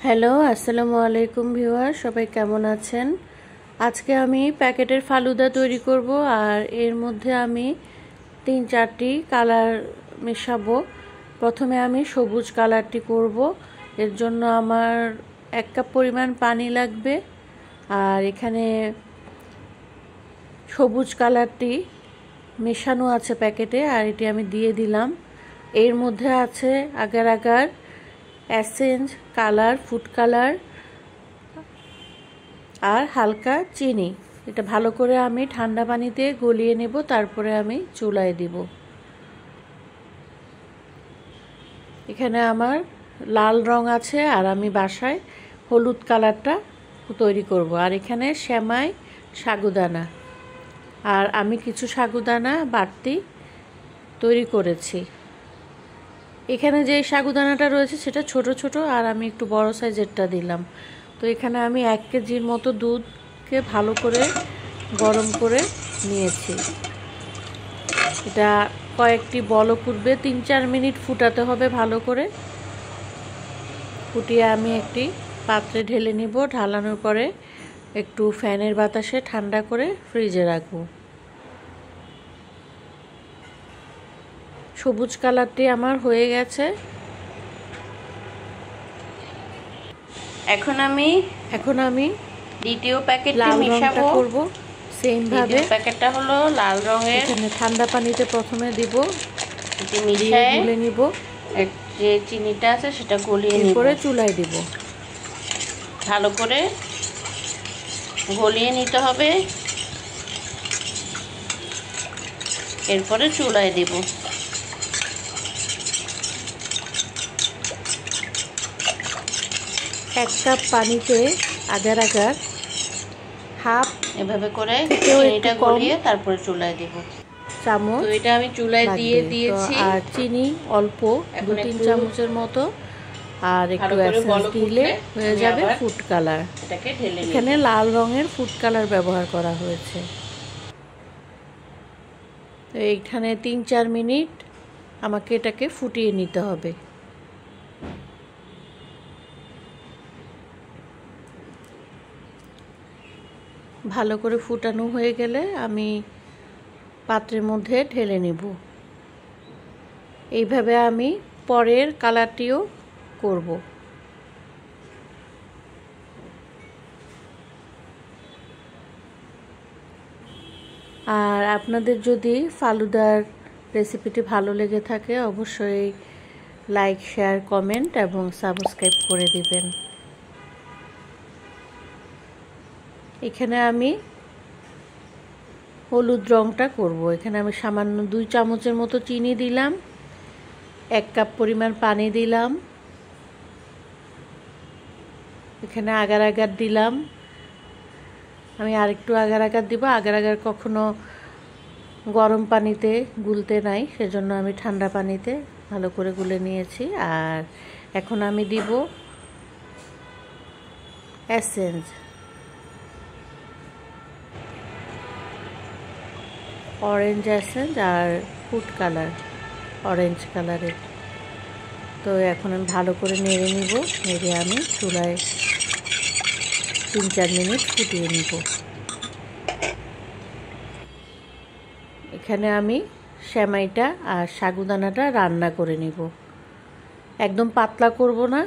Hello, আসসালামু আলাইকুম viewer, সবাই কেমন আছেন? আজকে আমি প্যাকেটের ফালুদা তৈরি করব আর এর মধ্যে আমি 3-4টি কালার মেশাবো। প্রথমে আমি সবুজ কালারটি করব। এর জন্য আমার 1 কাপ পরিমাণ পানি লাগবে। আর এখানে সবুজ কালারটি মেশানো আছে প্যাকেটে, আর এটি আমি দিয়ে দিলাম। এর মধ্যে আছে agar agar, essence, colour, food colour আর হালকা চিনি। এটা ভালো করে আমি ঠান্ডা পানিতে গলিয়ে নেব, তারপরে আমি চুলায় দিব। এখানে আমার লাল রং আছে আর আমি বাসায় হলুদ কালারটা তৈরি করব। আর এখানে সেমাই, সাগুদানা, আর আমি কিছু সাগুদানা বাড়তি তৈরি করেছি। এখানে যে সাগুদানাটা রয়েছে সেটা ছোট ছোট, আর আমি একটু বড় সাইজেরটা দিলাম। তো এখানে আমি 1 কেজির মতো দুধকে ভালো করে গরম করে নিয়েছি। এটা কয়েকটি বলক উঠবে, 3-4 মিনিট ফুটাতে হবে ভালো করে। ফুটিয়ে আমি একটি পাত্রে ঢেলে নিব। ঢালানোর পরে একটু ফ্যানের বাতাসে ঠান্ডা করে ফ্রিজে রাখবো। সবুজ কালারটি আমার হয়ে গেছে। এখন আমি দ্বিতীয় প্যাকেটটি মেশাবো করব। সেম ভাবে প্যাকেটটা হলো লাল রঙের। এখানে ঠান্ডা পানিতে প্রথমে দিব, এটি মিশিয়ে গুলে নিব। যে চিনিটা আছে সেটা গলিয়ে নিব, এরপরে চুলায় দিব। ভালো করে গলিয়ে নিতে হবে। এরপরে চুলায় দেব। 1 কাপ পানিতে আগার আগার হাফ এভাবে করে চিনিটা গলিয়ে তারপরে চুলায় দেব। চামচ। তো এটা আমি চুলায় দিয়ে দিয়েছি। আর চিনি অল্প 2-3 চামচের মতো, আর একটু এসেন্স দিলে হয়ে যাবে ফুড কালার। এখানে লাল রঙের ফুড কালার ব্যবহার করা হয়েছে। তো এইখানে 3-4 মিনিট আমাকে এটাকে ফুটিয়ে নিতে হবে। ভালো করে ফুটানো হয়ে গেলে আমি পাত্রের মধ্যে ঢেলে নিব। এইভাবে আমি পরের কালারটিও করব। আর আপনাদের যদি ফালুদার রেসিপিটি ভালো লেগে থাকে অবশ্যই লাইক, শেয়ার, কমেন্ট এবং সাবস্ক্রাইব করে দিবেন। এখানে আমি হলুদ রংটা করব। এখানে আমি সামান্য 2 চামচের মতো চিনি দিলাম, 1 কাপ পরিমাণ পানি দিলাম, এখানে আগার আগার দিলাম। আমি আরেকটু আগার আগার দিব। আগার আগার কখনো গরম পানিতে গুলতে নাই, সেজন্য আমি ঠান্ডা পানিতে ভালো করে গুলে নিয়েছি। আর এখন আমি দিব এসেন্স, অরেঞ্জ এসেন্স আর ফুড কালার অরেঞ্জ কালারের। তো এখন আমি ভালো করে নেড়ে নিব। নেড়ে আমি চুলায় 3-4 মিনিট ফুটিয়ে নিব। এখানে আমি সেমাইটা আর সাগুদানাটা রান্না করে নিব। একদম পাতলা করব না,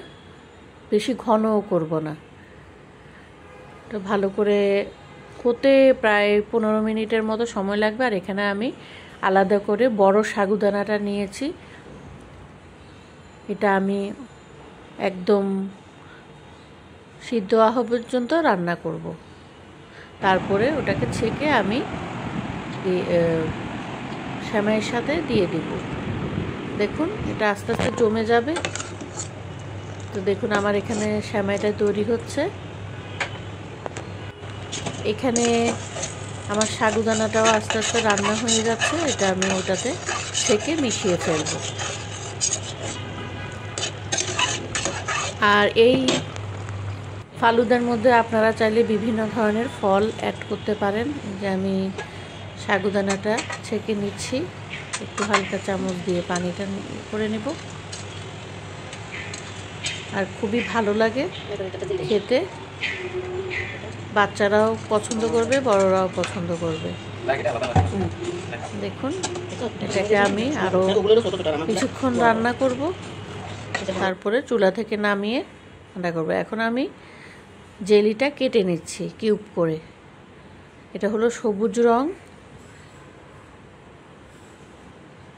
বেশি ঘনও করব না। তো ভালো করে হতে প্রায় 15 মিনিটের মতো সময় লাগবে। আর এখানে আমি আলাদা করে বড় সাগুদানাটা নিয়েছি। এটা আমি একদম সিদ্ধ হওয়া পর্যন্ত রান্না করব। তারপরে ওটাকে ছেঁকে আমি সেমাইয়ের সাথে দিয়ে দিব। দেখুন এটা আস্তে আস্তে জমে যাবে। তো দেখুন আমার এখানে সেমাইটা তৈরি হচ্ছে। এখানে আমার সাগুদানাটাও আস্তে আস্তে রান্না হয়ে যাচ্ছে। এটা আমি ওটাতে ছেঁকে মিশিয়ে ফেলব। আর এই ফালুদার মধ্যে আপনারা চাইলে বিভিন্ন ধরনের ফল অ্যাড করতে পারেন। যে আমি সাগুদানাটা ছেঁকে নিচ্ছি, একটু হালকা চামচ দিয়ে পানিটা করে নেব। আর খুবই ভালো লাগে খেতে। বাচ্চারাও পছন্দ করবে, বড়রাও পছন্দ করবে। দেখুন, এটাকে আমি আরও কিছুক্ষণ রান্না করব, তারপরে চুলা থেকে নামিয়ে ঠান্ডা করব। এখন আমি জেলিটা কেটে নিচ্ছি কিউব করে। এটা হলো সবুজ রং,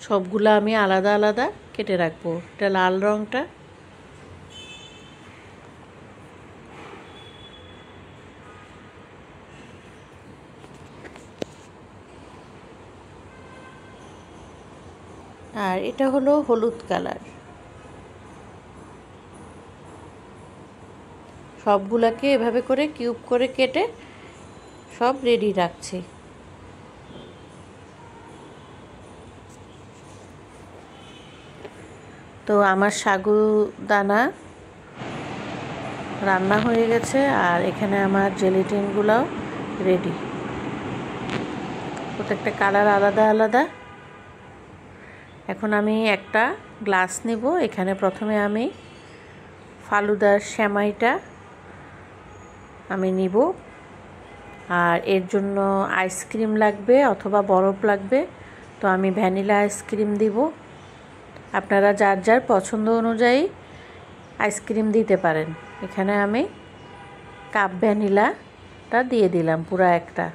সবগুলো আমি আলাদা আলাদা কেটে রাখবো। এটা লাল রংটা, আর এটা হলো হলুদ কালার। সবগুলাকে এভাবে করে কিউব করে কেটে সব রেডি রাখছি। তো আমার সাগুদানা রান্না হয়ে গেছে, আর এখানে আমার জেলিটিনগুলোও রেডি। প্রত্যেকটা কালার আলাদা আলাদা। এখন আমি একটা গ্লাস নেব। এখানে প্রথমে আমি ফালুদার সেমাইটা আমি নিব, আর এর জন্য আইসক্রিম লাগবে অথবা বরফ লাগবে। তো আমি ভ্যানিলা আইসক্রিম দিব। আপনারা যার যার পছন্দ অনুযায়ী আইসক্রিম দিতে পারেন। এখানে আমি কাপ ভ্যানিলাটা দিয়ে দিলাম পুরো একটা।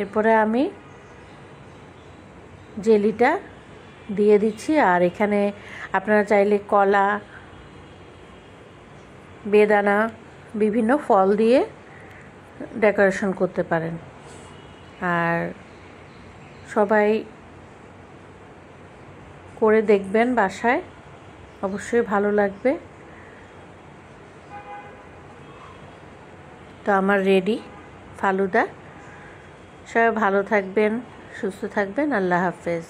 এরপরে আমি জেলিটা দিয়ে দিচ্ছি, আর এখানে আপনারা চাইলে কলা, বেদানা, বিভিন্ন ফল দিয়ে ডেকোরেশন করতে পারেন। আর সবাই করে দেখবেন বাসায়, অবশ্যই ভালো লাগবে। তো আমার রেডি ফালুদা। সবাই ভালো থাকবেন, সুস্থ থাকবেন। আল্লাহ হাফেজ।